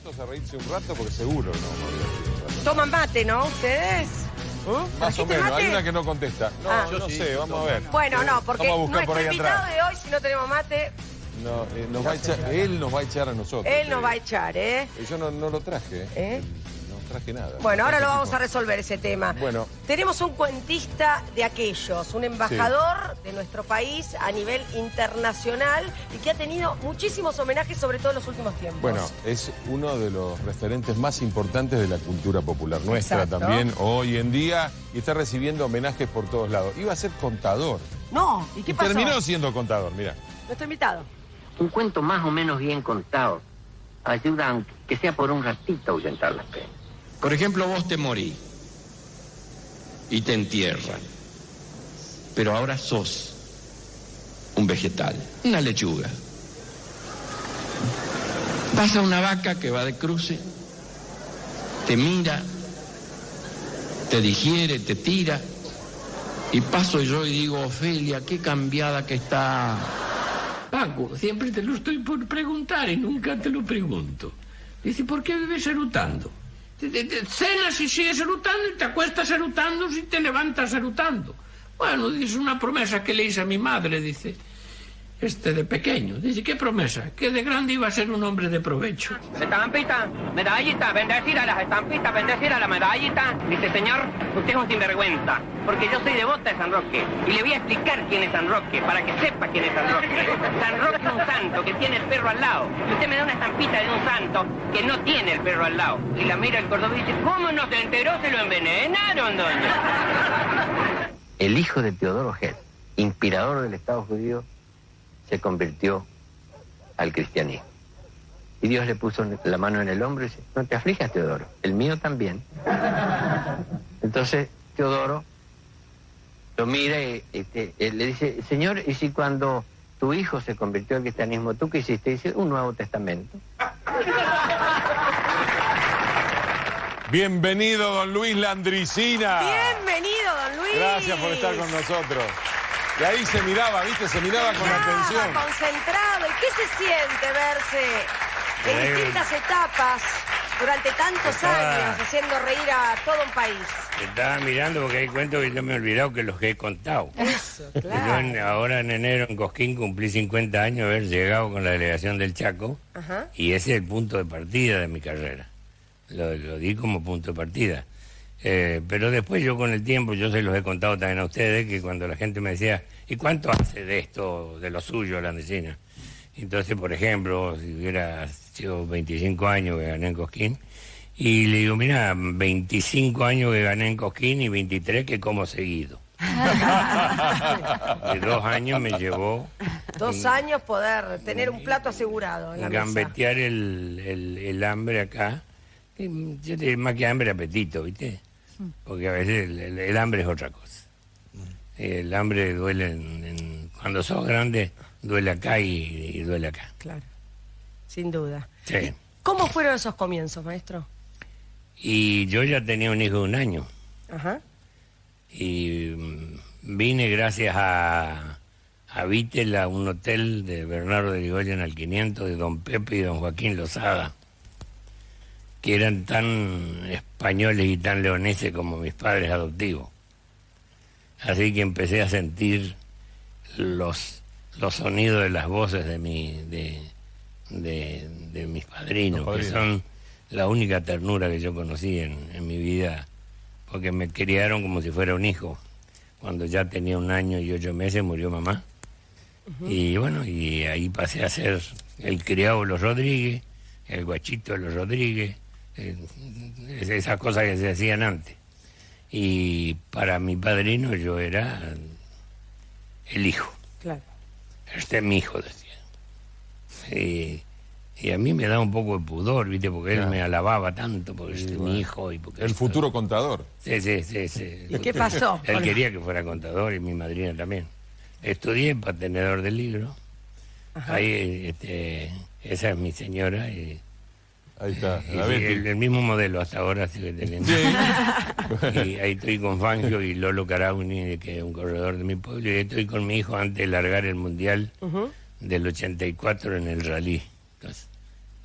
Puestos a reírse un rato porque seguro no vamos a reír un rato. Toman mate, ¿no? ¿Ustedes? Más o menos, mate? hay una que no contesta. No, yo no sí, sé, yo vamos a ver. Bueno, no, porque Vamos a buscar nuestro por ahí invitado atrás. de hoy, si no tenemos mate, No, nos va a echar, él nos va a echar a nosotros. él nos va a echar, ¿eh? Yo no lo traje, ¿Eh? No traje nada. Bueno, ahora lo vamos a resolver. resolver ese tema. Bueno. Tenemos un cuentista de aquellos, un embajador de nuestro país a nivel internacional y que ha tenido muchísimos homenajes, sobre todo en los últimos tiempos. Bueno, es uno de los referentes más importantes de la cultura popular nuestra Exacto. también hoy en día y está recibiendo homenajes por todos lados. Iba a ser contador. No, ¿y qué pasó? Terminó siendo contador, mira. Nuestro invitado. Un cuento más o menos bien contado ayuda, aunque sea por un ratito, a ahuyentar las penas. Por ejemplo, vos te morís y te entierran, pero ahora sos un vegetal, una lechuga. Pasa una vaca que va de cruce, te mira, te digiere, te tira, y paso yo y digo, Ofelia, qué cambiada que está. Paco, siempre te lo estoy por preguntar y nunca te lo pregunto. Dice, ¿por qué vives erutando? Cenas y sigues erutando y te acuestas erutando y te levantas erutando. Bueno, dice, una promesa que le hice a mi madre, dice, de pequeño. Dice, ¿qué promesa? Que de grande iba a ser un hombre de provecho. Estampita, medallita, bendecir a las estampitas, bendecir a la medallita. Dice, señor, usted es un sinvergüenza, porque yo soy devota de San Roque. Y le voy a explicar quién es San Roque, para que sepa quién es San Roque. San Roque es un santo que tiene el perro al lado. Y usted me da una estampita de un santo que no tiene el perro al lado. Y la mira el cordobés y dice, ¿cómo no se enteró? Se lo envenenaron, doña. El hijo de Teodoro Herzl, inspirador del Estado judío, se convirtió al cristianismo. Y Dios le puso la mano en el hombro y dice, no te aflijas, Teodoro, el mío también. Entonces Teodoro lo mira y le dice, Señor, ¿y si cuando tu hijo se convirtió al cristianismo, tú qué hiciste? Dice, un Nuevo Testamento. Bienvenido, don Luis Landricina. Bienvenido, don Luis. Gracias por estar con nosotros. Y ahí se miraba, ¿viste? Se miraba con atención. Concentrado. ¿Y qué se siente verse en distintas etapas durante tantos años haciendo reír a todo un país? Estaba mirando porque hay cuentos que yo me he olvidado que los que he contado. Eso, Yo claro. ahora en enero en Cosquín cumplí 50 años de haber llegado con la delegación del Chaco. Ajá. Y ese es el punto de partida de mi carrera. Lo di como punto de partida. Pero después yo con el tiempo, yo se los he contado también a ustedes, que cuando la gente me decía, ¿y cuánto hace de esto, de lo suyo, la medicina? Entonces, por ejemplo, si hubiera sido 25 años que gané en Cosquín, y le digo, mira, 25 años que gané en Cosquín y 23 que como seguido. De 2 años me llevó 2 años poder tener un plato asegurado en la mesa. gambetear el hambre acá. Yo te más que hambre, apetito, ¿viste? Porque a veces el hambre es otra cosa. El hambre duele cuando sos grande, duele acá y duele acá. Claro, sin duda. Sí. ¿Cómo fueron esos comienzos, maestro? Y yo ya tenía un hijo de 1 año. Ajá. Y vine gracias a Vitel, a un hotel de Bernardo de Irigoyen al 500, de don Pepe y don Joaquín Lozada, que eran tan españoles y tan leoneses como mis padres adoptivos. Así que empecé a sentir los sonidos de las voces de mis padrinos, que son la única ternura que yo conocí en mi vida, porque me criaron como si fuera un hijo. Cuando ya tenía 1 año y 8 meses murió mamá. Y bueno, y ahí pasé a ser el criado de los Rodríguez, el guachito de los Rodríguez, esas cosas que se hacían antes. Y para mi padrino yo era el hijo. Claro. Este es mi hijo, decía. Y a mí me da un poco de pudor, ¿viste? Porque él me alababa tanto, porque este es mi hijo. Y porque El futuro contador. Sí. ¿Y qué pasó? Él quería que fuera contador y mi madrina también. Estudié para tenedor de libros. Ajá. Ahí, esa es mi señora. Y Ahí está. Y la sí, Betty. el mismo modelo hasta ahora sigue teniendo. Sí. Y ahí estoy con Fangio y Lolo Carauni, que es un corredor de mi pueblo, y estoy con mi hijo antes de largar el Mundial del 84 en el rally. Entonces,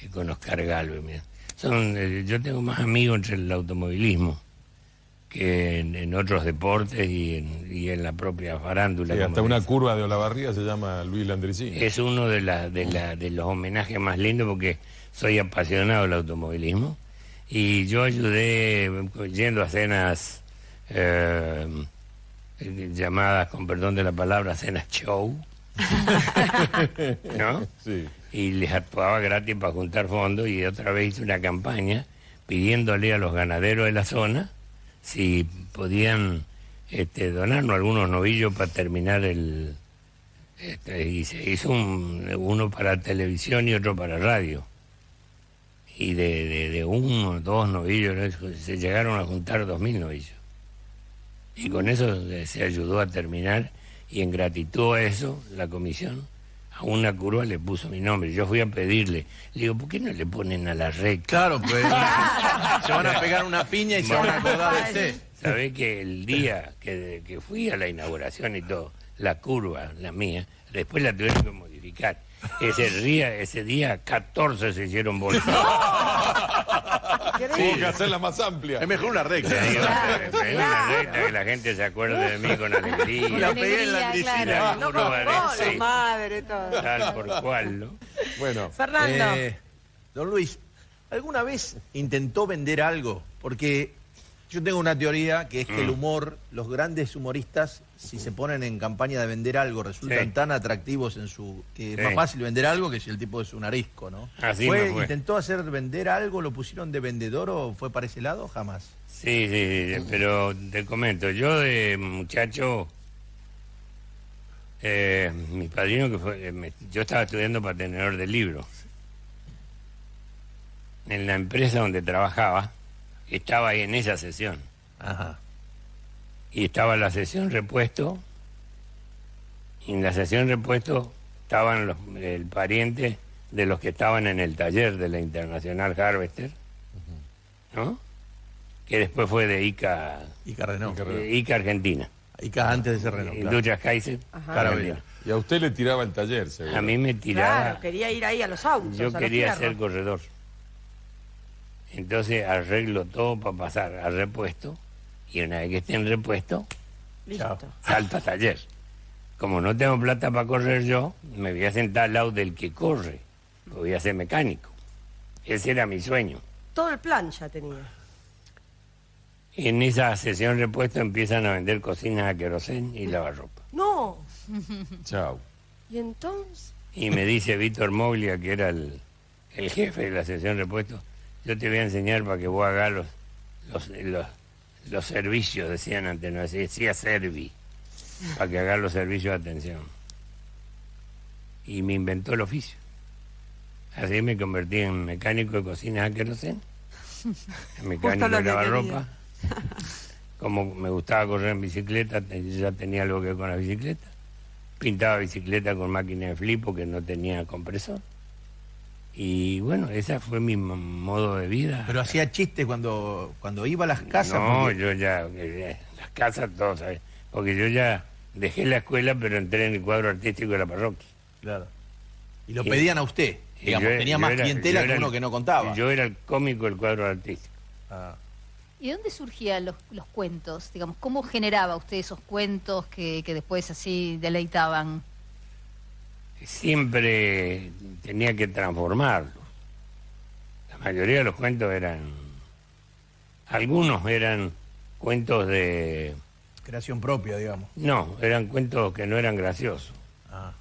y con Oscar Galvez, mira. Yo tengo más amigos entre el automovilismo que en otros deportes y en la propia farándula. Sí, como hasta una dice. curva de Olavarría se llama Luis Landricini. Es uno de los homenajes más lindos porque soy apasionado del automovilismo y yo ayudé yendo a cenas llamadas, con perdón de la palabra, cenas show, ¿no? Sí. Y les actuaba gratis para juntar fondos y otra vez hice una campaña pidiéndole a los ganaderos de la zona si podían donarnos algunos novillos para terminar y se hizo uno para televisión y otro para radio. Y de 1 o 2 novillos, ¿no? Se llegaron a juntar 2.000 novillos. Y con eso se ayudó a terminar, y en gratitud a eso, la comisión a una curva le puso mi nombre. Yo fui a pedirle, le digo, ¿por qué no le ponen a la recta? Claro, pues se van a pegar una piña y se van a acordar de ese. Sabés que el día que fui a la inauguración y todo, la curva, la mía, después la tuvieron que modificar. Ese día 14 se hicieron bolsas. Tuvo que hacerla más amplia. Es mejor una recta. Una recta que la gente se acuerde de mí con alegría. La pegué en la Y la Landricini. curva de seis, Madre, todo. tal por cual, ¿no? Bueno, Fernando. Don Luis, ¿alguna vez intentó vender algo? Porque yo tengo una teoría que es que el humor, los grandes humoristas, si se ponen en campaña de vender algo, resultan Sí. tan atractivos que es más Sí. fácil vender algo que si el tipo es un arisco, ¿no? Así me fue. ¿Intentó hacer vender algo? ¿Lo pusieron de vendedor o fue para ese lado? Jamás. Sí, pero te comento, yo de muchacho, mi padrino que fue, yo estaba estudiando para tenedor de libros. En la empresa donde trabajaba, estaba ahí en esa sesión. Ajá. Y estaba la sesión repuesto, y en la sesión repuesto estaban el pariente de los que estaban en el taller de la Internacional Harvester, ¿no? Que después fue de ICA, Ica Renault. ICA Argentina. Ica antes de ser Renault. claro. Industrias Kaiser, Carabela. y a usted le tiraba el taller, seguro. A mí me tiraba, Claro, quería ir ahí a los autos. yo a los quería fierros. ser corredor. Entonces arreglo todo para pasar a repuesto, y una vez que esté en repuesto, Listo. salto a taller. Como no tengo plata para correr yo, me voy a sentar al lado del que corre, voy a ser mecánico. Ese era mi sueño. Todo el plan ya tenía. En esa sesión repuesto empiezan a vender cocinas a querosén y lavarropa. No. Chao. ¿Y entonces? Y me dice Víctor Moglia, que era el jefe de la sesión repuesto, yo te voy a enseñar para que vos hagas los servicios, decían antes, no decía servi, para que hagas los servicios de atención. Y me inventó el oficio. Así me convertí en mecánico de cocinas a querosén, en mecánico lo de que lavarropa. Como me gustaba correr en bicicleta, ya tenía algo que ver con la bicicleta. Pintaba bicicleta con máquina de flip porque no tenía compresor. Y bueno, ese fue mi modo de vida. Pero hacía chistes cuando iba a las casas. No, porque- yo ya, las casas todos, ¿sabes? Porque yo ya dejé la escuela, pero entré en el cuadro artístico de la parroquia. Claro. Y lo Y- pedían a usted. Y Digamos, yo- tenía yo más era- clientela yo que era uno el- que no contaba. Yo era el cómico del cuadro artístico. Ah. ¿Y de dónde surgían los cuentos? Digamos, ¿cómo generaba usted esos cuentos que después así deleitaban? Siempre tenía que transformarlos. La mayoría de los cuentos algunos eran cuentos de... Creación propia, digamos. No, eran cuentos que no eran graciosos. Ah.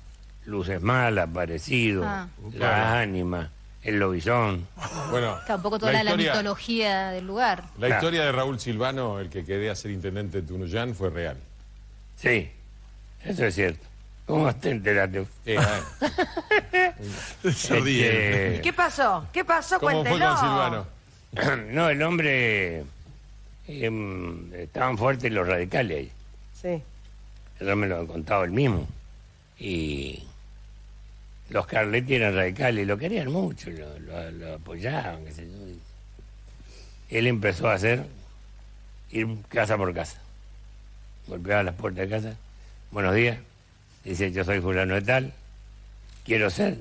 Luces malas, Parecido, Ah. Las Ánimas, El Lobizón. Bueno, Tampoco toda la mitología del lugar. la Claro. historia de Raúl Silvano, el que quería ser intendente de Tunuyán, fue real. Sí, eso es cierto. ¿Cómo te enteraste? Se ríe. Este, ¿Qué pasó? ¿Qué pasó? ¿Cómo fue Cuéntelo. con Silvano? no, el hombre... estaban fuertes los radicales ahí. Sí. Eso me lo han contado él mismo. Y los Carletti eran radicales, lo querían mucho, lo apoyaban, qué sé yo. Él empezó a ir casa por casa. Golpeaba las puertas de casa. Buenos días. Dice, yo soy fulano de tal. Quiero ser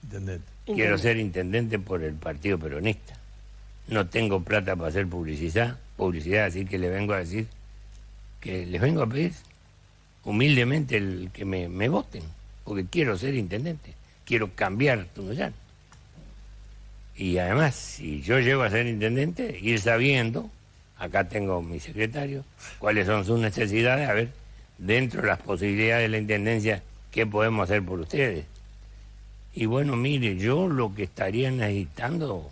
Intendente. intendente por el Partido Peronista. no tengo plata para hacer publicidad, así que le vengo a decir que les vengo a pedir humildemente que me voten, porque quiero ser intendente, quiero cambiar Tunuyán. Y además, si yo llego a ser intendente, ir sabiendo, acá tengo mi secretario, cuáles son sus necesidades, a ver, dentro de las posibilidades de la intendencia, qué podemos hacer por ustedes. Y bueno, mire, yo lo que estaría necesitando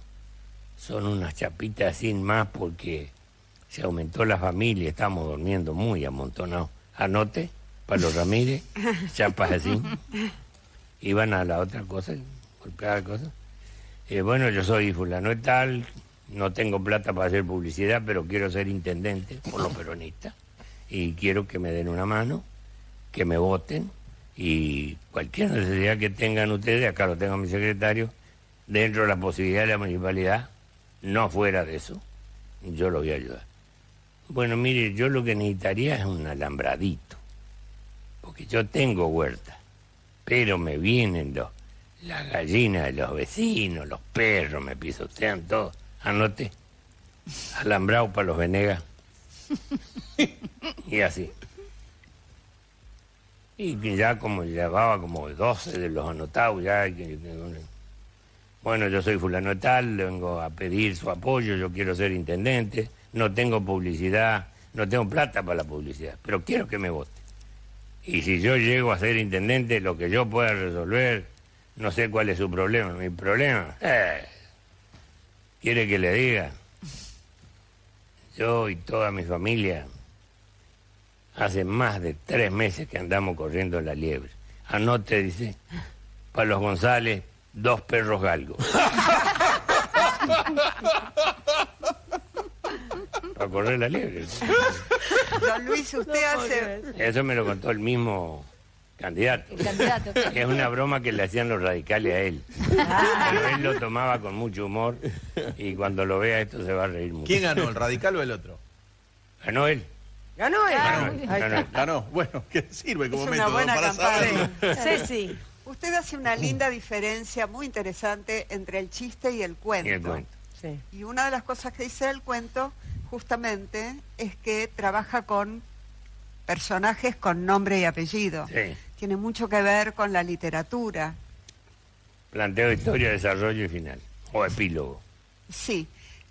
son unas chapitas sin más, porque se aumentó la familia, estamos durmiendo muy amontonados. Anote, para los Ramírez, chapas así. Y van a la otra cosa, por cada cosa. Bueno, yo soy fulano de tal, no tengo plata para hacer publicidad, pero quiero ser intendente por los peronistas. Y quiero que me den una mano, que me voten, y cualquier necesidad que tengan ustedes, acá lo tengo mi secretario, dentro de la posibilidad de la municipalidad, no fuera de eso, yo lo voy a ayudar. Bueno, mire, yo lo que necesitaría es un alambradito, porque yo tengo huerta, pero me vienen las gallinas de los vecinos, los perros me pisotean todo. Anote, alambrado para los Venegas. Y así. Y que ya como llevaba como 12 de los anotados, ya... Bueno, yo soy fulano de tal, le vengo a pedir su apoyo, yo quiero ser intendente, no tengo publicidad, no tengo plata para la publicidad, pero quiero que me vote. Y si yo llego a ser intendente, lo que yo pueda resolver, no sé cuál es su problema. Mi problema, ¿quiere que le diga? Yo y toda mi familia, hace más de 3 meses que andamos corriendo la liebre. Anote, dice, para los González, 2 perros galgos. Para correr la liebre. Don Luis, usted hace... Eso me lo contó el mismo candidato. El candidato. Es una broma que le hacían los radicales a él. Pero él lo tomaba con mucho humor y cuando lo vea esto se va a reír mucho. ¿Quién ganó, el radical o el otro? Ganó él. ¿Ganó él? Ganó él. Ganó. Bueno, ¿qué sirve como Es una método buena para campaña. saberlo? Sí. Usted hace una linda diferencia muy interesante entre el chiste y el cuento. Y el cuento. Sí. Y una de las cosas que dice el cuento, justamente, es que trabaja con personajes con nombre y apellido. Sí. Tiene mucho que ver con la literatura. Planteo historia, desarrollo y final. O epílogo. Sí.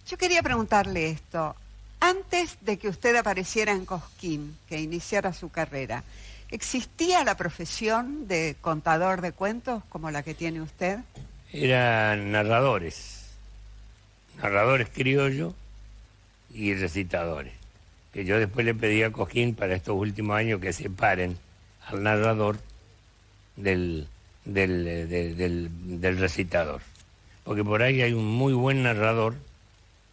Yo quería preguntarle esto. Antes de que usted apareciera en Cosquín, que iniciara su carrera, ¿existía la profesión de contador de cuentos como la que tiene usted? Eran narradores criollos y recitadores. Que yo después le pedí a Cosquín para estos últimos años que separen al narrador del recitador. Porque por ahí hay un muy buen narrador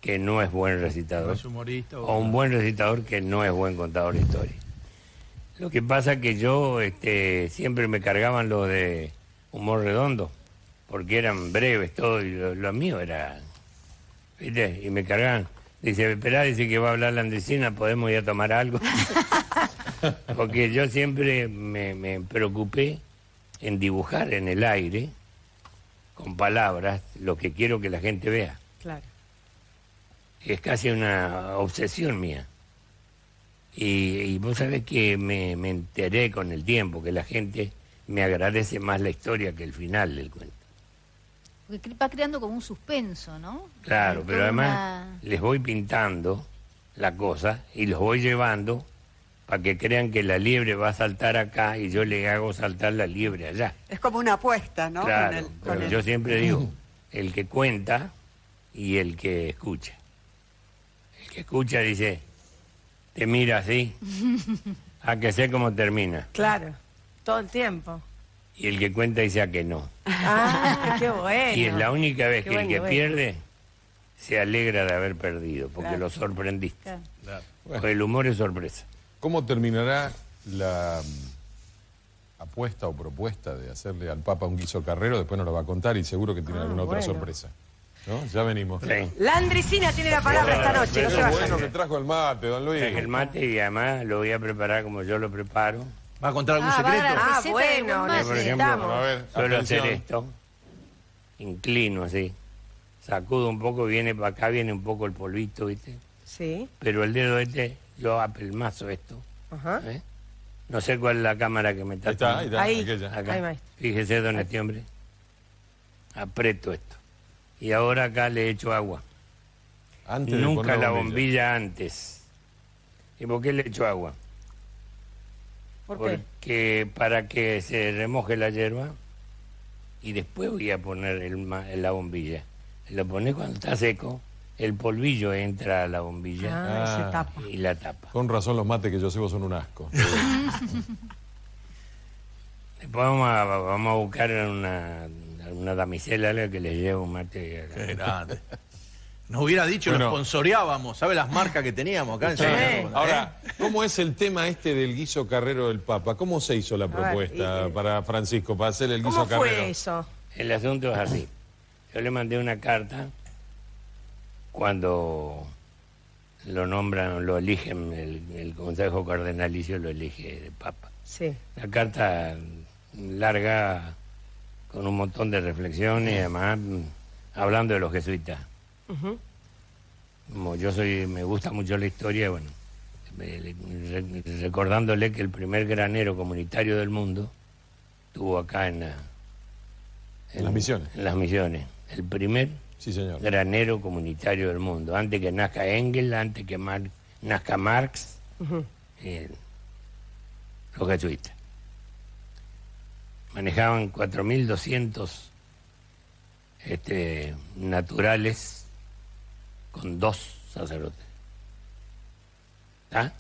que no es buen recitador. ¿No es humorista O un buen recitador que no es buen contador de historia. Lo que pasa que yo siempre me cargaban los de humor redondo, porque eran breves todo, y lo mío era, ¿viste? Y me cargaban. Dice, esperá, dice que va a hablar la Andresina, podemos ir a tomar algo. Porque yo siempre me preocupé en dibujar en el aire, con palabras, lo que quiero que la gente vea. Claro. Es casi una obsesión mía. Y vos sabés que me enteré con el tiempo que la gente me agradece más la historia que el final del cuento. Porque va creando como un suspenso, ¿no? Claro, pero Toda además una- les voy pintando la cosa y los voy llevando para que crean que la liebre va a saltar acá y yo le hago saltar la liebre allá. Es como una apuesta, ¿no? Claro, con pero el- yo siempre digo, el que cuenta y el que escucha. El que escucha dice, te mira así, a que sé cómo termina. Claro. Todo el tiempo. Y el que cuenta dice a que no. Ah, qué bueno. Y es la única vez Qué que el buen que nivel. pierde se alegra de haber perdido, porque Claro. lo sorprendiste. Claro. Claro. Porque el humor es sorpresa. ¿Cómo terminará la apuesta o propuesta de hacerle al Papa un guiso carrero? Después nos lo va a contar y seguro que tiene alguna otra bueno. sorpresa. ¿No? Ya venimos. Sí. La Andresina tiene la palabra esta noche, no Pero se es vayan. bueno que trajo el mate, don Luis. Traje el mate y además lo voy a preparar como yo lo preparo. ¿Va a contar algún Ah, va a secreto? dar- Ah, receta bueno, de buen mate. Por ejemplo, necesitamos. A ver, Suelo atención. hacer esto, inclino así, sacudo un poco, viene para acá, viene un poco el polvito, ¿viste? Sí. Pero el dedo yo apelmazo esto. Ajá. ¿Eh? No sé cuál es la cámara que me está tomando. Ahí. aquella. Acá. Ahí, maestro. Fíjese, don este hombre. Aprieto esto. Y ahora acá le echo agua. Antes de Nunca poner la bombilla antes. ¿Y por qué le echo agua? ¿Por qué? Porque para que se remoje la hierba y después voy a poner la bombilla. Lo pone cuando está seco, el polvillo entra a la bombilla Ah, se tapa. y la tapa. Con razón los mates que yo sirvo son un asco. Después vamos a buscar una damisela algo que le lleve un mate. Qué grande. Nos hubiera dicho, Bueno. lo sponsoreábamos. ¿Sabe las marcas que teníamos acá en Sí. Sevilla? Ahora, ¿cómo es el tema este del guiso carrero del Papa? ¿Cómo se hizo la propuesta para Francisco, para hacer el guiso ¿Cómo carrero? fue eso? El asunto es así. Yo le mandé una carta cuando lo nombran, lo eligen, el Consejo Cardenalicio lo elige de Papa. Sí. La carta larga, con un montón de reflexiones y además hablando de los jesuitas. Ujú. Como yo me gusta mucho la historia, bueno, recordándole que el primer granero comunitario del mundo estuvo acá en Las Misiones. En las Misiones. El primer Sí, señor. granero comunitario del mundo. Antes que nazca Engels, antes que nazca Marx, Ujú. los jesuitas. Manejaban 4.200 naturales con 2 sacerdotes. ¿Ah?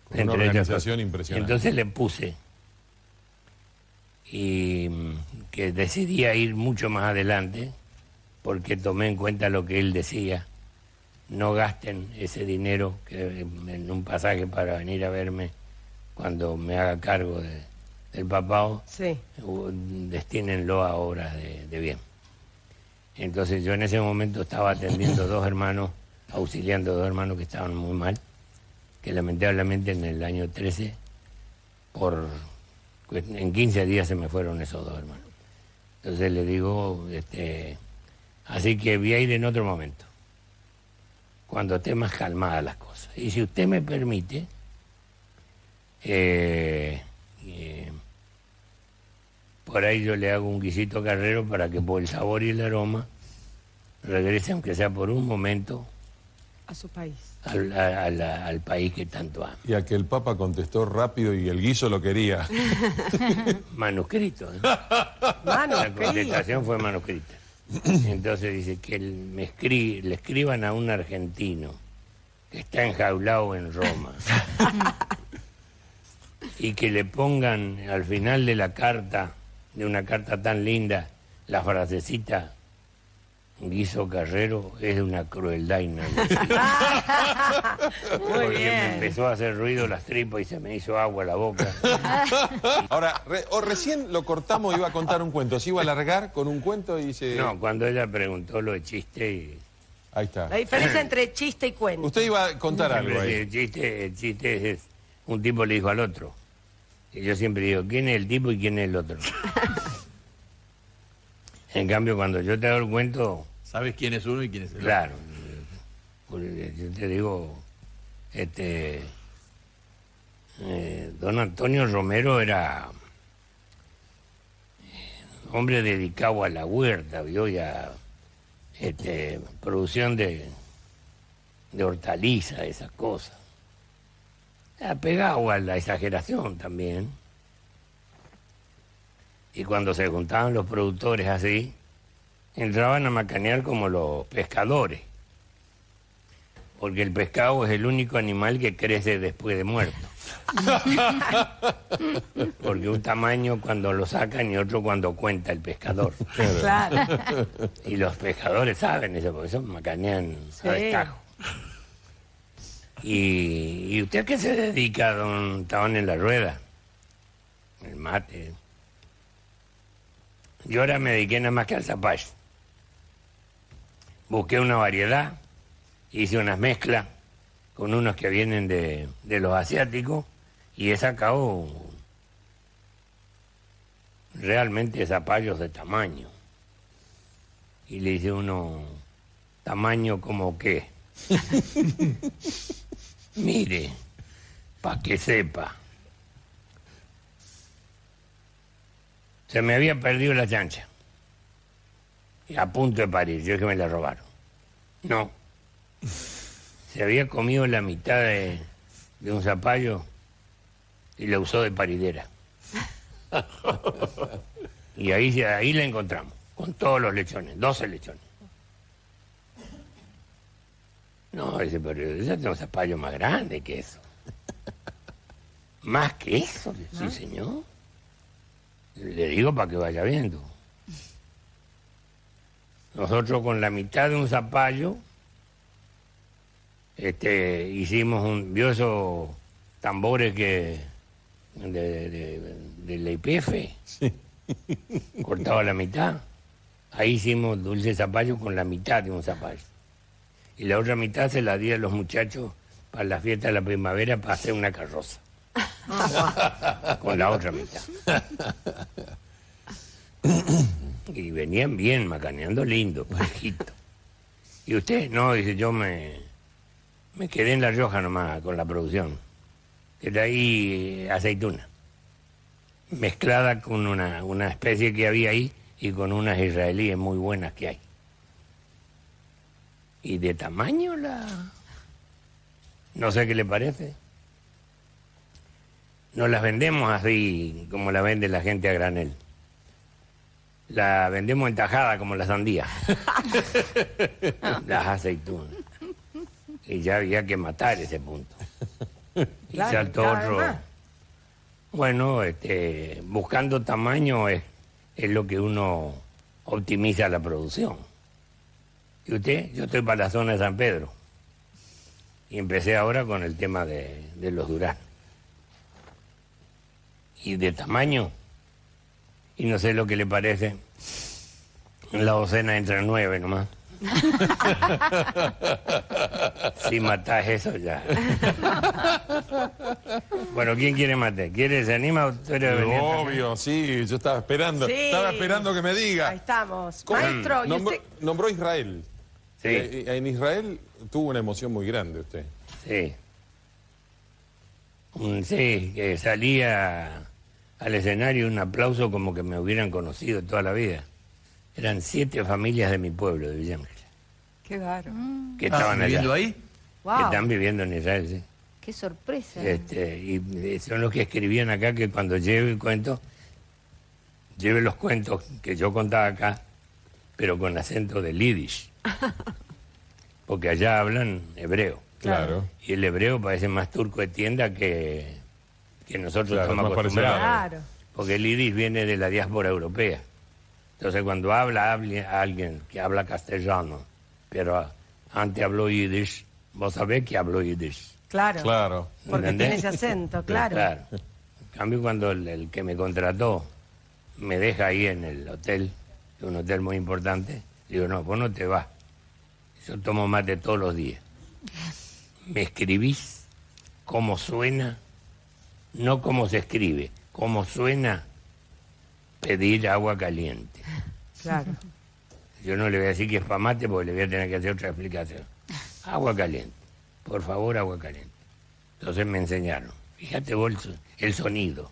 Con una organización impresionante. Entonces le puse y que decidía ir mucho más adelante porque tomé en cuenta lo que él decía. No gasten ese dinero que en un pasaje para venir a verme cuando me haga cargo del papado. Sí. Destínenlo a obras de bien. Entonces yo en ese momento estaba atendiendo 2 hermanos, auxiliando 2 hermanos que estaban muy mal, que lamentablemente en el año 13, en 15 días se me fueron esos 2 hermanos. Entonces le digo, así que voy a ir en otro momento, cuando esté más calmada las cosas. Y si usted me permite, por ahí yo le hago un guisito carrero para que por el sabor y el aroma regrese, aunque sea por un momento, A su país. al país que tanto ama. Y a que el Papa contestó rápido y el guiso lo quería. Manuscrito. La Manuscrito. contestación fue manuscrita. Entonces dice que le escriban a un argentino que está enjaulado en Roma y que le pongan al final de la carta, de una carta tan linda, la frasecita: guiso carrero es de una crueldad inadmisible. Muy Porque me bien. empezó a hacer ruido las tripas y se me hizo agua la boca. Ahora, recién lo cortamos, iba a contar un cuento. Se iba a largar con un cuento y se... No, cuando ella preguntó lo de chiste y... Ahí está. La diferencia entre chiste y cuento. Usted iba a contar algo ahí. El chiste es, un tipo le dijo al otro. Y yo siempre digo, ¿quién es el tipo y quién es el otro? En cambio, cuando yo te hago el cuento, ¿Sabes quién es uno y quién es el otro? claro, yo te digo, don Antonio Romero era hombre dedicado a la huerta, ¿vio? Y a producción de hortalizas, esas cosas. Apegado a la exageración también. Y cuando se juntaban los productores así, entraban a macanear como los pescadores. Porque el pescado es el único animal que crece después de muerto. Porque un tamaño cuando lo sacan y otro cuando cuenta el pescador. Claro. Y los pescadores saben eso, porque eso macanean a destajo. ¿Y usted a qué se dedica, don Tabán en la Rueda? El mate. Yo ahora me dediqué nada más que al zapallo. Busqué una variedad, hice unas mezclas con unos que vienen de los asiáticos y he sacado realmente zapallos de tamaño. Y le hice uno tamaño como qué. Mire, para que sepa. Se me había perdido la chancha. Y a punto de parir, yo es que me la robaron. No. Se había comido la mitad de un zapallo y la usó de paridera. Y ahí la encontramos, con todos los lechones, 12 lechones. No, dice, pero yo tengo un zapallo más grande que eso. ¿Más que eso? Sí, señor. Le digo para que vaya viendo. Nosotros con la mitad de un zapallo hicimos vio esos tambores que de la IPF, Sí. cortado la mitad. Ahí hicimos dulce zapallo con la mitad de un zapallo. Y la otra mitad se la di a los muchachos para la fiesta de la primavera para hacer una carroza. Con la otra mitad. Y venían bien, macaneando lindo, parejito. Y usted, no, dice, yo me quedé en La Rioja nomás con la producción. Que de ahí aceituna. Mezclada con una especie que había ahí y con unas israelíes muy buenas que hay. Y de tamaño no sé qué le parece. No las vendemos así como la vende la gente a granel. La vendemos en tajada como la sandía. Las aceitunas. Y ya había que matar ese punto. Y Claro, saltó cada vez otro. más. Bueno, buscando tamaño es lo que uno optimiza la producción. ¿Y usted? Yo estoy para la zona de San Pedro. Y empecé ahora con el tema de los duraznos. Y de tamaño, y no sé lo que le parece, la docena entre 9 nomás. Si matás eso ya. Bueno, ¿quién quiere matar? ¿Se anima usted a venir? Obvio, sí, yo estaba esperando. Sí. Estaba esperando que me diga. Ahí estamos. ¿Cómo? Maestro, ¿y usted? Nombró Israel. Sí. En Israel tuvo una emoción muy grande usted. Sí. Sí, que salía al escenario un aplauso como que me hubieran conocido toda la vida. Eran 7 familias de mi pueblo, de Villángel, Qué bárbaro. que estaban allá. ¿Viviendo ahí? Que Wow, están viviendo en Israel, sí. qué sorpresa. Y son los que escribían acá que cuando lleve el cuento, lleve los cuentos que yo contaba acá, pero con acento de yiddish. Porque allá hablan hebreo. Claro. Y el hebreo parece más turco de tienda que nosotros Claro, estamos más parece acostumbrados. Claro. Porque el yiddish viene de la diáspora europea. Entonces cuando habla alguien que habla castellano, pero antes habló yiddish, vos sabés que habló yiddish. Claro. Claro. Porque ¿Entendés? tiene ese acento, claro. En cambio, cuando el que me contrató me deja ahí en el hotel, un hotel muy importante, digo, no, vos no te vas. Yo tomo mate todos los días. Me escribís cómo suena, no cómo se escribe, cómo suena pedir agua caliente. Claro. Yo no le voy a decir que es para mate porque le voy a tener que hacer otra explicación. Agua caliente. Por favor, agua caliente. Entonces me enseñaron. Fíjate vos el sonido.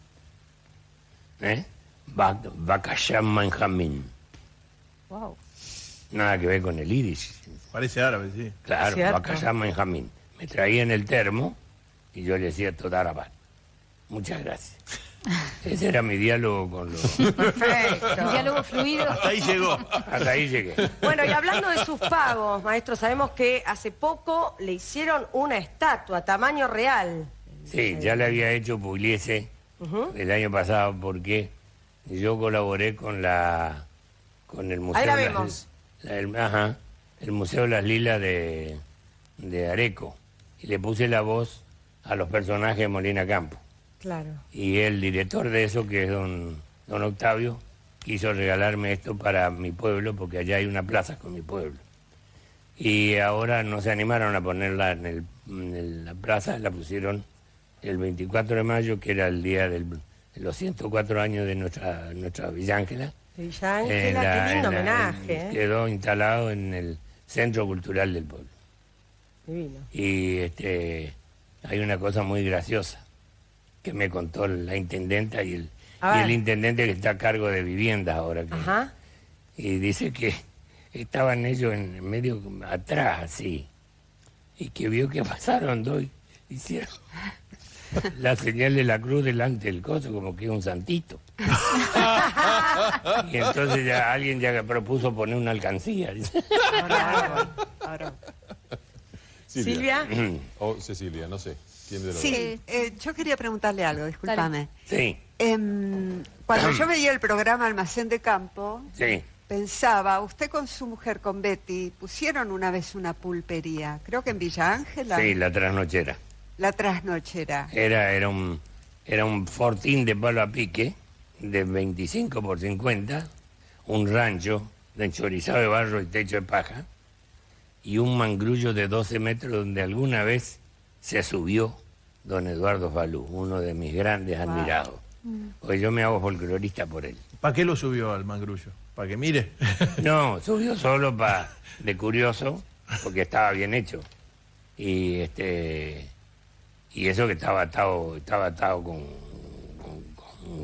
Bakasham Benjamín. Wow. Nada que ver con el iris. Parece árabe, sí. Claro, Cierto. Bakasham Benjamín. Me traían el termo y yo le decía Todarabat. Muchas gracias. Ese era mi diálogo con los... Perfecto. Un diálogo fluido. Hasta ahí llegó. Hasta ahí llegué. Bueno, y hablando de sus pagos, maestro, sabemos que hace poco le hicieron una estatua, tamaño real. Sí, ya le había hecho Pugliese el año pasado porque yo colaboré con el Museo... Ahí la de vemos. El Museo de las Lilas de Areco. Y le puse la voz a los personajes de Molina Campo. Claro. Y el director de eso, que es don Octavio, quiso regalarme esto para mi pueblo, porque allá hay una plaza con mi pueblo. Y ahora no se animaron a ponerla en la plaza, la pusieron el 24 de mayo, que era el día de los 104 años de nuestra Villángela. Villángela, qué lindo homenaje. Quedó instalado en Centro Cultural del Pueblo. Divino. Y hay una cosa muy graciosa que me contó la intendenta y el intendente que está a cargo de viviendas ahora. Ajá. Y dice que estaban ellos en medio atrás, así, y que vio que pasaron dos, hicieron la señal de la cruz delante del coso, como que un santito. Y entonces alguien ya propuso poner una alcancía. Dice. Ahora. Silvia. O Cecilia, no sé. ¿Quién de los Sí, yo quería preguntarle algo, discúlpame. Sí. Cuando yo veía el programa Almacén de Campo, Sí. pensaba, usted con su mujer, con Betty, pusieron una vez una pulpería, creo que en Villa Ángela. Sí, la trasnochera. La trasnochera. Era un fortín de palo a pique, de 25 por 50, un rancho de enchorizado de barro y techo de paja, y un mangrullo de 12 metros donde alguna vez se subió don Eduardo Falú, uno de mis grandes admirados. Porque yo me hago folclorista por él. ¿Para qué lo subió al mangrullo? ¿Para que mire? No, subió solo de curioso, porque estaba bien hecho. Y eso que estaba atado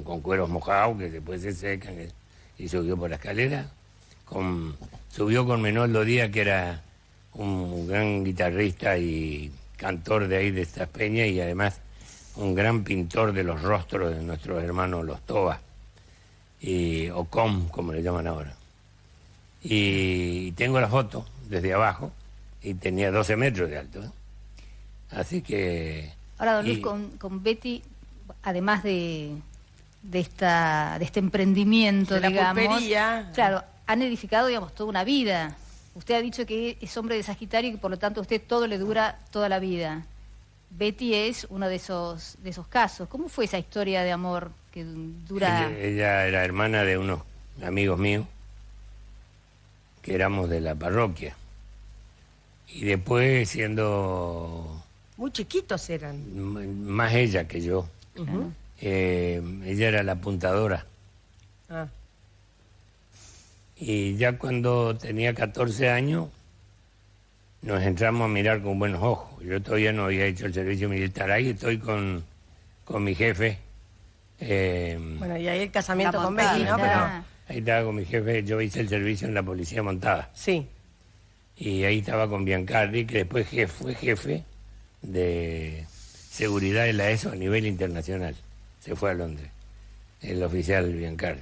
con cueros mojados, que después se secan, y subió por la escalera. Subió con Menoldo Díaz, que era un gran guitarrista y cantor de ahí de estas peñas, y además un gran pintor de los rostros de nuestros hermanos los Tobas, o Com, como le llaman ahora. Y tengo la foto desde abajo, y tenía 12 metros de alto. Así que... Ahora, don Luis, con Betty, además de este emprendimiento, De la digamos, pulpería. claro, han edificado, digamos, toda una vida. Usted ha dicho que es hombre de Sagitario y que por lo tanto a usted todo le dura toda la vida. Betty es uno de esos casos. ¿Cómo fue esa historia de amor que dura? Ella era hermana de unos amigos míos que éramos de la parroquia. Y después, siendo Muy chiquitos eran. más ella que yo, ella era la apuntadora. Ah. Y ya cuando tenía 14 años, nos entramos a mirar con buenos ojos. Yo todavía no había hecho el servicio militar. Ahí estoy con mi jefe. Bueno, y ahí el casamiento La con montada, Betty, ¿no? claro. Ahí estaba con mi jefe. Yo hice el servicio en la policía montada. Sí. Y ahí estaba con Biancardi, que después fue jefe de seguridad de la ESO a nivel internacional. Se fue a Londres, el oficial Biancardi.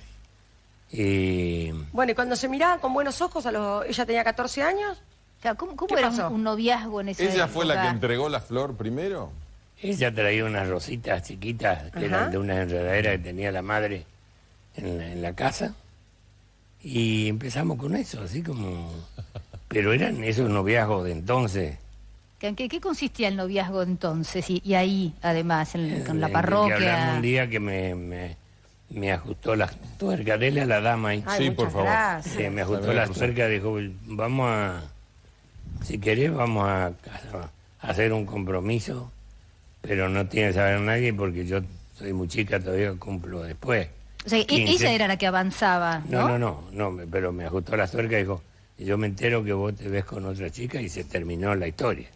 Y Bueno, y cuando se miraban con buenos ojos, ella tenía 14 años. Claro, ¿Cómo ¿Qué era pasó? un noviazgo en esa ¿Ella época? fue la que entregó la flor primero? ella traía unas rositas chiquitas que eran de una enredadera que tenía la madre en la casa. Y empezamos con eso, así como... Pero eran esos noviazgos de entonces. ¿En qué consistía el noviazgo entonces? Y ahí, además, con la Que parroquia. hablamos un día que me ajustó las tuercas. Dele a la dama ahí. Ay, Sí, muchas por favor. gracias. Me ajustó las tuercas, dijo, si querés vamos a hacer un compromiso, pero no tiene que saber nadie porque yo soy muy chica, todavía cumplo después. O sea, 15. ella era la que avanzaba, ¿no? No, pero me ajustó las tuercas y dijo, yo me entero que vos te ves con otra chica y se terminó la historia.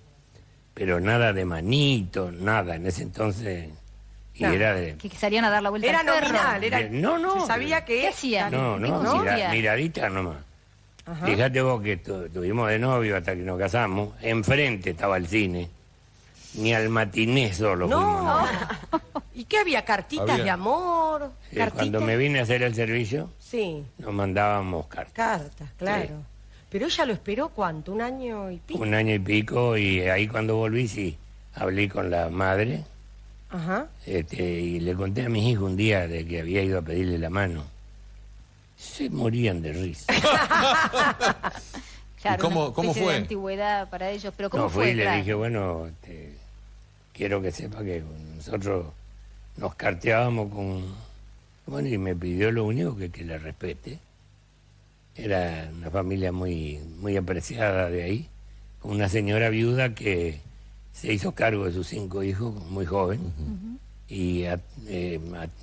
Pero nada de manito, nada, en ese entonces... Y No. era de... Que salían a dar la vuelta Era al perro. nominal, era... No. Se sabía que... ¿Qué hacían? No, ¿Qué consistía? miradita nomás. Ajá. Fíjate vos que estuvimos de novio hasta que nos casamos. Enfrente estaba el cine. Ni al matiné solo fuimos. No. ¿Y qué había? ¿Cartitas Había. de amor? ¿Cartitas? Cuando me vine a hacer el servicio, Sí, nos mandábamos cartas. cartas, claro. Sí. Pero ella lo esperó, ¿cuánto? ¿Un año y pico? Un año y pico, y ahí cuando volví, sí, hablé con la madre. Ajá. Y le conté a mis hijos un día de que había ido a pedirle la mano. Se morían de risa. Claro, ¿Y cómo una especie fue? de antigüedad para ellos. Pero ¿cómo No, fui fue? y le Claro. dije, bueno, quiero que sepa que nosotros nos carteábamos con... Bueno, y me pidió lo único que le respete. Era una familia muy, muy apreciada de ahí. Una señora viuda que se hizo cargo de sus 5 hijos muy joven. Y a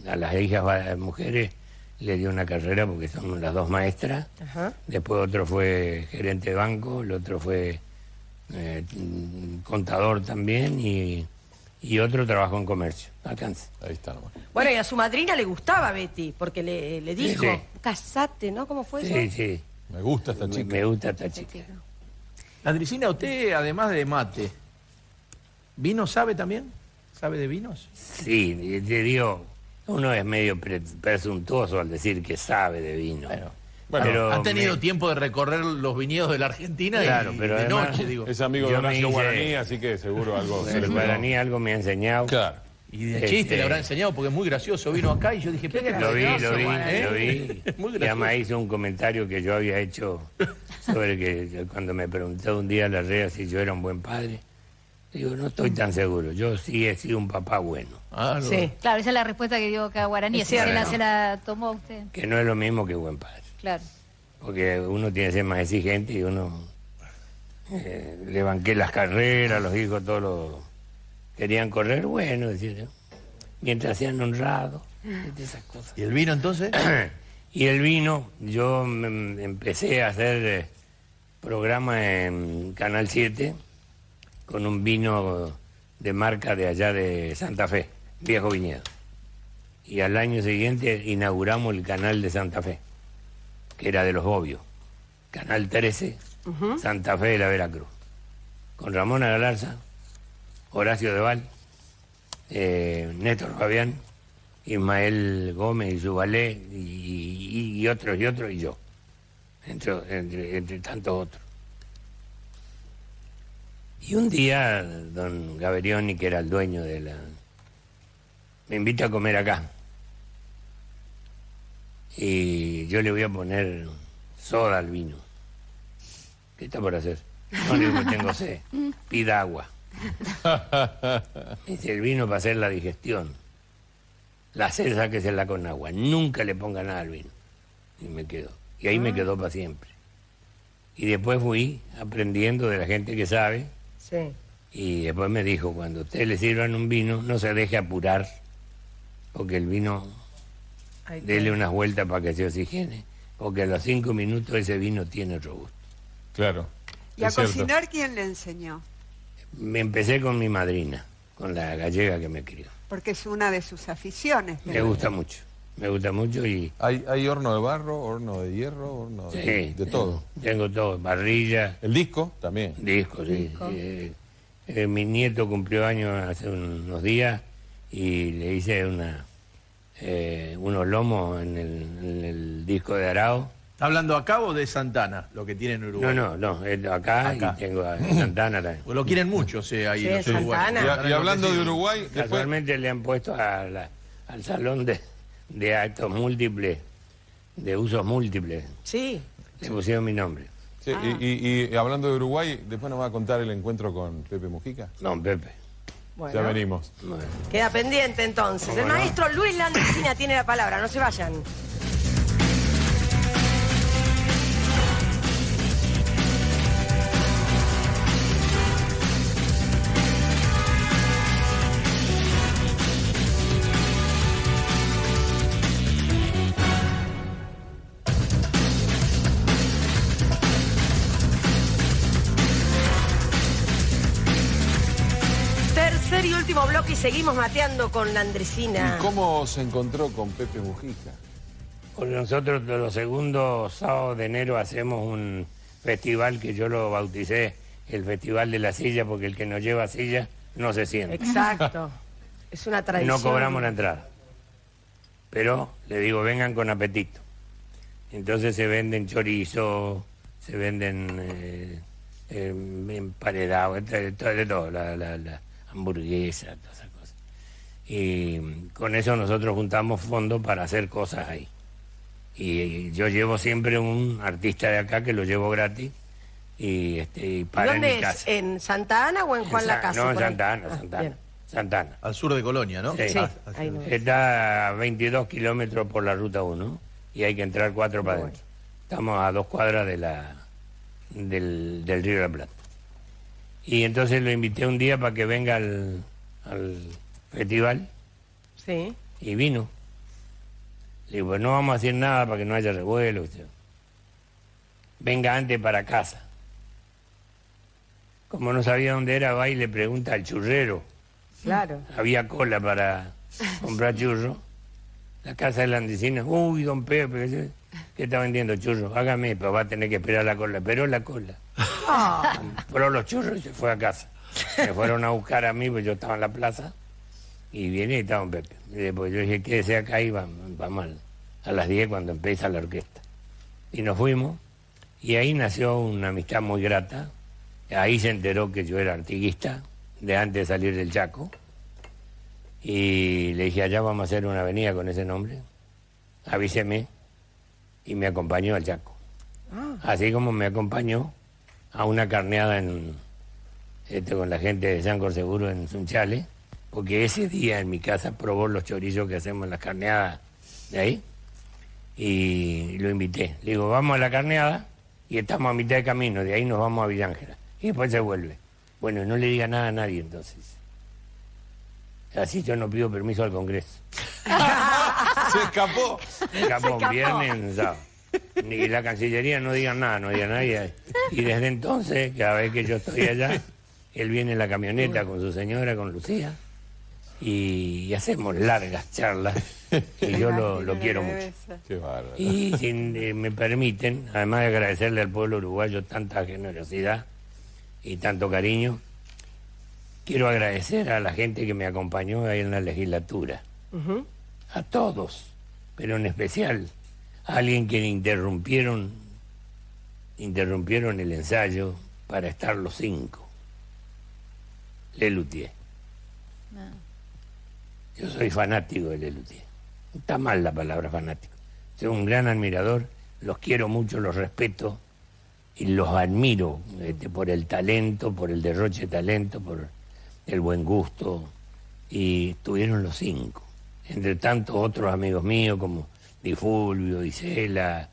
las hijas mujeres le dio una carrera porque son las dos maestras. Ajá. Después otro fue gerente de banco, el otro fue contador también y otro trabajó en comercio. Alcance. Ahí está nomás. Bueno, y a su madrina le gustaba Betty, porque le dijo, Sí. casate, ¿no? ¿Cómo fue Sí, eso? sí. Me gusta esta chica. Me gusta esta chica. Andresina, usted, además de mate, ¿vino sabe también? ¿Sabe de vinos? Sí, te digo, uno es medio presuntuoso al decir que sabe de vino. Bueno, Pero ha tenido tiempo de recorrer los viñedos de la Argentina Claro, y pero de además- noche, digo. es amigo Yo de me Horacio hice- Guaraní, así que seguro algo se le El pegó. guaraní algo me ha enseñado. Claro. Y de chiste le habrá enseñado porque es muy gracioso. Vino acá y yo dije, Qué "Pero Lo vi, gracioso, lo vi, Guaraní. lo vi. Muy Y además gracioso. hizo un comentario que yo había hecho sobre que cuando me preguntó un día la REA si yo era un buen padre, digo, no estoy tan seguro. Yo sí he sido un papá bueno, Ah, no. Sí. Claro, esa es la respuesta que dio acá Guaraní. Es Así cierto. se la tomó usted. que no es lo mismo que buen padre. Claro. Porque uno tiene que ser más exigente y uno le banqué las carreras, los hijos todos querían correr, bueno, decía yo, mientras sean honrados, de esas cosas. ¿Y el vino entonces? Y el vino, yo empecé a hacer programas en Canal 7 con un vino de marca de allá de Santa Fe, Viejo Viñedo. Y al año siguiente inauguramos el canal de Santa Fe, que era de los Bobios. Canal 13, Santa Fe de la Veracruz. Con Ramón Galarza, Horacio Deval, Néstor Fabián, Ismael Gómez y Zubalé y otros y yo, entre tantos otros. Y un día don Gaberioni, que era el dueño de la... me invita a comer acá. Y yo le voy a poner soda al vino. ¿Qué está por hacer? No le digo que tengo sed. Pida agua. Dice, el vino para hacer la digestión. La sed sáquesela con agua. Nunca le ponga nada al vino. Y me quedó. Y ahí me quedó para siempre. Y después fui aprendiendo de la gente que sabe. Sí. Y después me dijo, cuando a usted le sirvan un vino, no se deje apurar. Porque el vino, Ahí dele unas vueltas para que se oxigene. Porque a los 5 minutos ese vino tiene otro gusto. Claro. ¿Y a es cierto. cocinar quién le enseñó? Me empecé con mi madrina, con la gallega que me crió. Porque es una de sus aficiones. Me gusta mucho y... ¿Hay horno de barro, horno de hierro, horno de Sí, todo? Tengo todo, parrilla, ¿El disco? También. discos, sí. Mi nieto cumplió años hace unos días y le hice unos lomos en el disco de Arao. ¿Está hablando acá o de Santana, lo que tiene en Uruguay? No, acá y tengo a Santana también. Pues lo quieren mucho, ahí Sí, los Santana. uruguayos. Y hablando de Uruguay, después, Casualmente le han puesto al salón de actos múltiples, de usos múltiples, Sí. le pusieron mi nombre. sí, y hablando de Uruguay, después nos va a contar el encuentro con Pepe Mujica. No, Pepe. Bueno, Ya venimos. Bueno. queda pendiente entonces. El ¿Cómo no? maestro Luis Landricina tiene la palabra, no se vayan. Tercer y último bloque y seguimos mateando con Landricina. ¿Y cómo se encontró con Pepe Mujica? Porque nosotros los segundos sábados de enero hacemos un festival que yo lo bauticé el Festival de la Silla, porque el que no lleva silla no se siente. Exacto. Es una tradición. No cobramos la entrada. Pero le digo, vengan con apetito. Entonces se venden chorizo, se venden emparedados, de todo, la hamburguesa, todas esas cosas. Y con eso nosotros juntamos fondos para hacer cosas ahí. Y yo llevo siempre un artista de acá que lo llevo gratis y para en ¿Dónde mi es? casa. ¿En Santa Ana o en Juan Lacase? No, en por ahí? Santa Ana, Ah, Santa Ana. bien. Santa Ana. Al sur de Colonia, ¿no? Sí. Sí, Ah, ahí no. Está a 22 kilómetros por la ruta 1 y hay que entrar 4 para adentro. Estamos a 2 cuadras del Río de la Plata. Y entonces lo invité un día para que venga al festival Sí. y vino. Le digo, pues no vamos a hacer nada para que no haya revuelo. Venga antes para casa. Como no sabía dónde era, va y le pregunta al churrero. Claro. Había cola para comprar churros. La casa de la Andesina, uy, don Pepe, ¿qué está vendiendo churros? Hágame, pues va a tener que esperar la cola. Esperó la cola. Compró los churros y se fue a casa. Me fueron a buscar a mí, pues yo estaba en la plaza. Y viene y estaba don Pepe. Y pues yo dije, quédese acá y vamos a las 10 cuando empieza la orquesta. Y nos fuimos. Y ahí nació una amistad muy grata. Ahí se enteró que yo era artiguista, de antes de salir del Chaco. Y le dije, allá vamos a hacer una avenida con ese nombre. Avíseme. Y me acompañó al Chaco. Así como me acompañó a una carneada con la gente de San Corseguro en Sunchales, porque ese día en mi casa probó los chorizos que hacemos en las carneadas de ahí. Y lo invité. Le digo, vamos a la carneada y estamos a mitad de camino. De ahí nos vamos a Villángela. Y después se vuelve. Bueno, no le diga nada a nadie entonces. Así yo no pido permiso al Congreso. Se escapó. Se escapó viernes, sábado. Ni la Cancillería no diga nada, no diga nadie. Y desde entonces, cada vez que yo estoy allá, él viene en la camioneta con su señora, con Lucía, y hacemos largas charlas. Y yo lo quiero mucho. Qué bárbaro. Y si me permiten, además de agradecerle al pueblo uruguayo tanta generosidad y tanto cariño, quiero agradecer a la gente que me acompañó ahí en la legislatura. A todos, pero en especial a alguien que interrumpieron el ensayo para estar los 5. Lelutier. Yo soy fanático de Lelutier. Está mal la palabra fanático. Soy un gran admirador, los quiero mucho, los respeto y los admiro por el talento, por el derroche de talento, por el buen gusto. Y estuvieron los 5. Entre tantos otros amigos míos como Di Fulvio, Isela,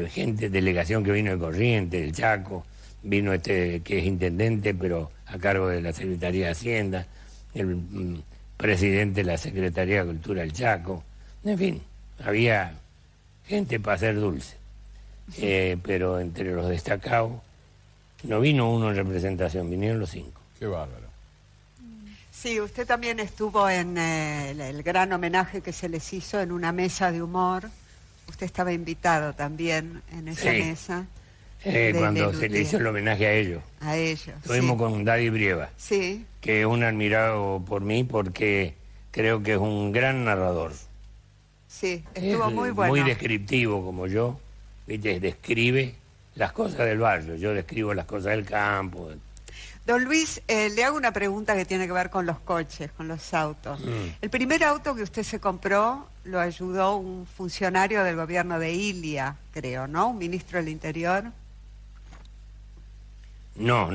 gente, delegación que vino de Corrientes, del Chaco, vino que es intendente pero a cargo de la Secretaría de Hacienda, el presidente de la Secretaría de Cultura del Chaco, en fin, había gente para hacer dulce. Pero entre los destacados no vino uno en representación, vinieron los 5. Qué bárbaro. Sí, usted también estuvo en el gran homenaje que se les hizo en una mesa de humor. Usted estaba invitado también en esa mesa. Cuando se le hizo el homenaje a ellos. A ellos. Estuvimos con Daddy Brieva, que es un admirado por mí porque creo que es un gran narrador. Sí, estuvo muy bueno. Muy descriptivo como yo, ¿viste? Describe las cosas del barrio, yo describo las cosas del campo. Don Luis, le hago una pregunta que tiene que ver con los coches, con los autos. El primer auto que usted se compró lo ayudó un funcionario del gobierno de Ilia, creo, ¿no? Un ministro del Interior. No.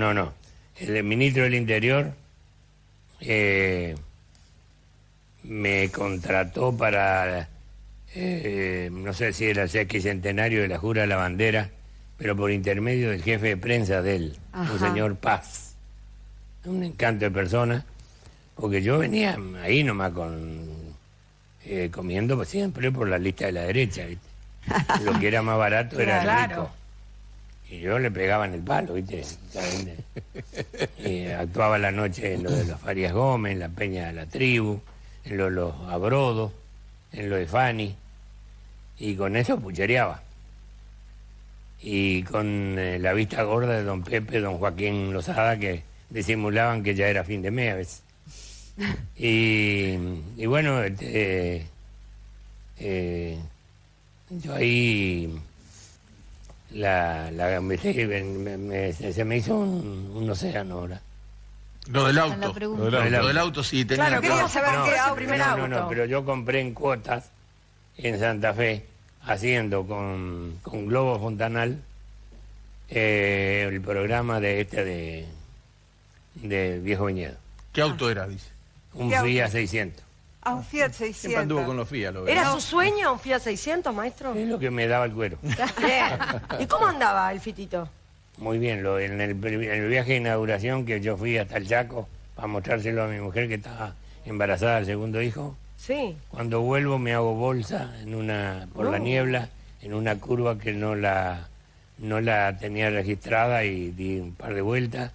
El ministro del Interior me contrató para, no sé si era el sesquicentenario de la Jura de la Bandera, pero por intermedio del jefe de prensa de él, un señor Paz. Un encanto de persona, porque yo venía ahí nomás comiendo pues, siempre por la lista de la derecha, ¿viste? Lo que era más barato era rico. Y yo le pegaba en el palo, ¿viste? Actuaba la noche en lo de los Farias Gómez, en la Peña de la Tribu, en lo de los Abrodos, en lo de Fanny, y con eso puchereaba. Y con la vista gorda de don Pepe, don Joaquín Lozada, que disimulaban que ya era fin de mes a veces. Y bueno, yo ahí se me hizo un océano ahora. Lo del auto. Lo del auto sí tenía. Claro, quería saber qué es el primer auto. No, pero yo compré en cuotas en Santa Fe, haciendo con Globo Fontanal el programa de Viejo Viñedo. ¿Qué auto era, dice? Un Fiat 600. Ah, un Fiat 600. Siempre anduvo con los Fiat, lo veo. ¿Era su sueño un Fiat 600, maestro? Es lo que me daba el cuero. Bien. ¿Y cómo andaba el fitito? Muy bien, en el viaje de inauguración que yo fui hasta el Chaco para mostrárselo a mi mujer que estaba embarazada del segundo hijo, Sí. Cuando vuelvo me hago bolsa por la niebla, en una curva que no la tenía registrada y di un par de vueltas.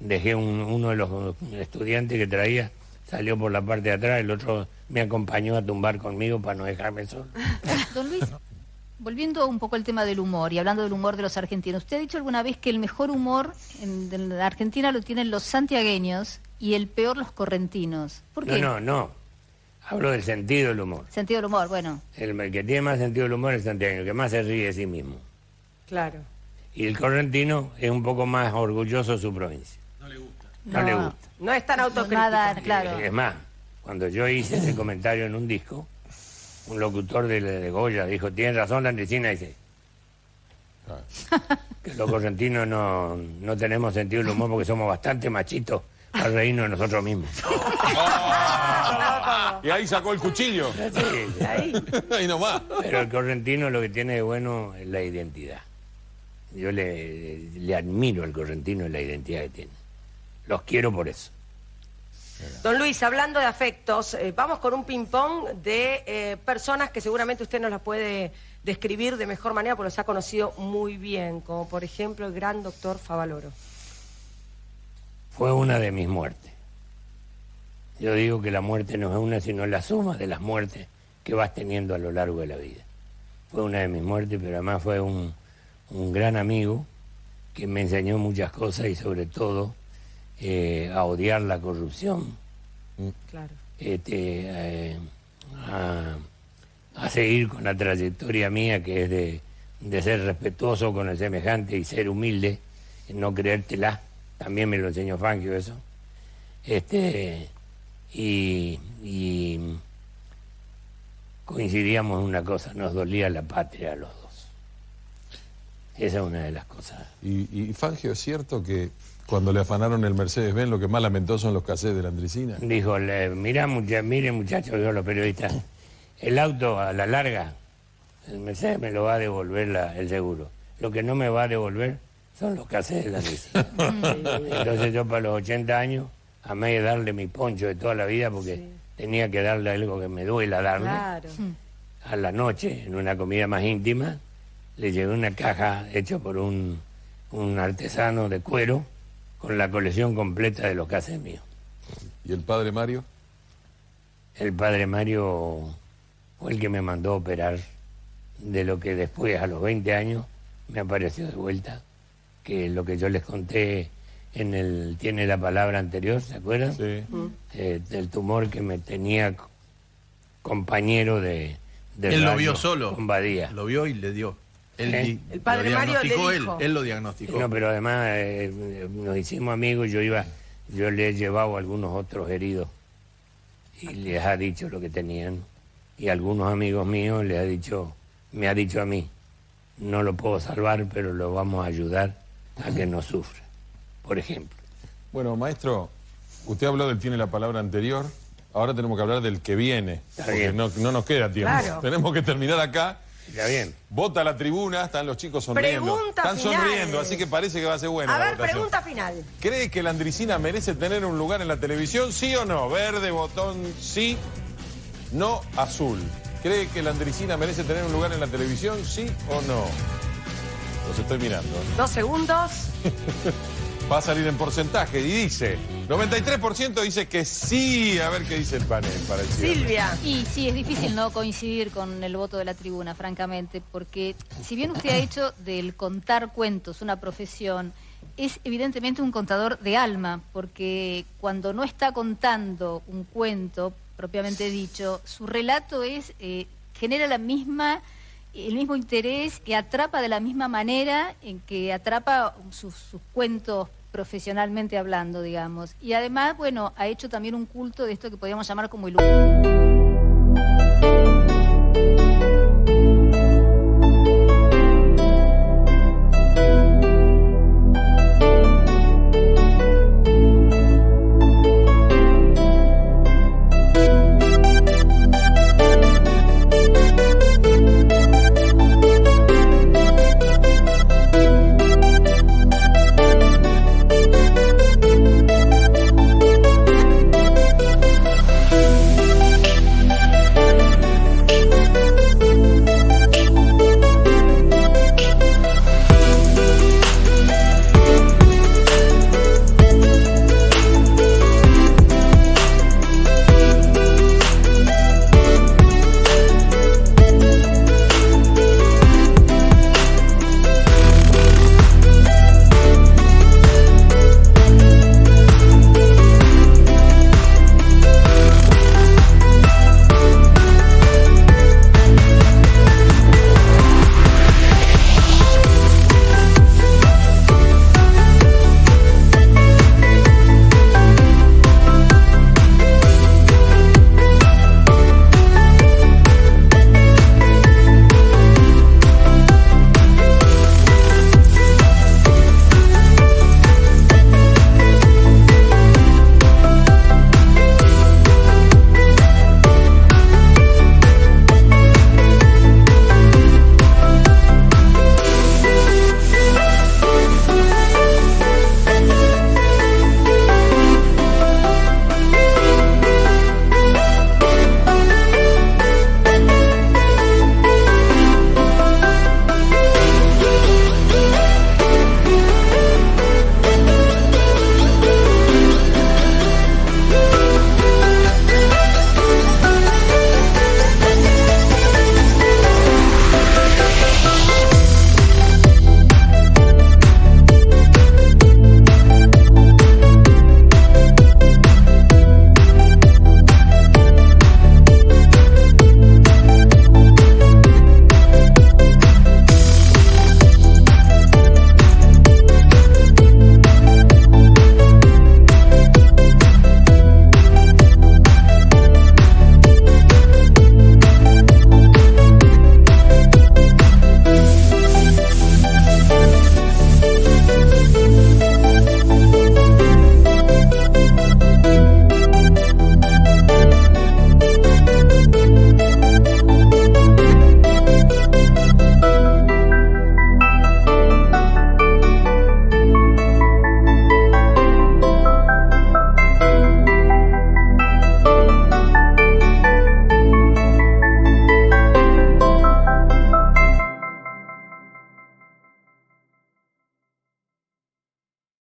Dejé uno de los estudiantes que traía, salió por la parte de atrás, el otro me acompañó a tumbar conmigo para no dejarme solo. Don Luis, volviendo un poco al tema del humor y hablando del humor de los argentinos, ¿usted ha dicho alguna vez que el mejor humor en la Argentina lo tienen los santiagueños y el peor los correntinos? ¿Por qué? No. Hablo del sentido del humor. Sentido del humor, bueno. El que tiene más sentido del humor es el santiagueño, que más se ríe de sí mismo. Claro. Y el correntino es un poco más orgulloso de su provincia. No le gusta. No es tan autocrítico. Nada, claro. Es más, cuando yo hice ese comentario en un disco, un locutor de Goya dijo, tiene razón la Andresina, dice, que los correntinos no tenemos sentido del humor porque somos bastante machitos para reírnos de nosotros mismos. Y ahí sacó el cuchillo. Sí, Ahí nomás. pero el correntino lo que tiene de bueno es la identidad. Yo le admiro al correntino y la identidad que tiene. Los quiero por eso. Don Luis, hablando de afectos, vamos con un ping-pong de personas que seguramente usted nos las puede describir de mejor manera porque los ha conocido muy bien, como por ejemplo el gran doctor Favaloro. Fue una de mis muertes. Yo digo que la muerte no es una, sino la suma de las muertes que vas teniendo a lo largo de la vida. Fue una de mis muertes, pero además fue un gran amigo que me enseñó muchas cosas y sobre todo a odiar la corrupción. Claro. A seguir con la trayectoria mía que es de ser respetuoso con el semejante y ser humilde, no creértela. También me lo enseñó Fangio eso. Y coincidíamos en una cosa, nos dolía la patria a los dos. Esa es una de las cosas. Y Fangio, ¿es cierto que cuando le afanaron el Mercedes-Benz lo que más lamentó son los cassettes de la Andresina? Dijo, miren muchachos, yo los periodistas, el auto a la larga, el Mercedes me lo va a devolver el seguro. Lo que no me va a devolver son los cassettes de la Andresina. Entonces yo para los 80 años amé darle mi poncho de toda la vida porque tenía que darle algo que me duela darle. Claro. A la noche, en una comida más íntima, le llevé una caja hecha por un artesano de cuero con la colección completa de los cassettes míos. ¿Y el padre Mario? El padre Mario fue el que me mandó a operar de lo que después, a los 20 años, me apareció de vuelta, que lo que yo les conté tiene la palabra anterior, ¿se acuerdan? Sí. Del tumor que me tenía compañero de él lo vio solo. Con Badía. Lo vio y le dio. El padre Mario le dijo. Él lo diagnosticó. No, pero además nos hicimos amigos, yo le he llevado a algunos otros heridos y les ha dicho lo que tenían. Y algunos amigos míos me ha dicho a mí, no lo puedo salvar, pero lo vamos a ayudar a que no sufra, por ejemplo. Bueno, maestro, usted habló del tiene la palabra anterior, ahora tenemos que hablar del que viene, porque no nos queda tiempo. Claro. Tenemos que terminar acá. Está bien. Vota la tribuna, están los chicos sonriendo. Están sonriendo, así que parece que va a ser buena. A la ver, votación. pregunta final. ¿Cree que la Andresina merece tener un lugar en la televisión, sí o no? Verde, botón sí, no, azul. ¿Cree que la Andresina merece tener un lugar en la televisión, sí o no? Los estoy mirando. 2 segundos. Va a salir en porcentaje y dice, 93% dice que sí. A ver qué dice el panel para el cierre. Silvia. Y sí, es difícil no coincidir con el voto de la tribuna, francamente, porque si bien usted ha hecho del contar cuentos una profesión, es evidentemente un contador de alma, porque cuando no está contando un cuento, propiamente dicho, su relato genera el mismo interés, que atrapa de la misma manera en que atrapa sus cuentos profesionalmente hablando, digamos. Y además, bueno, ha hecho también un culto de esto que podríamos llamar como el humor.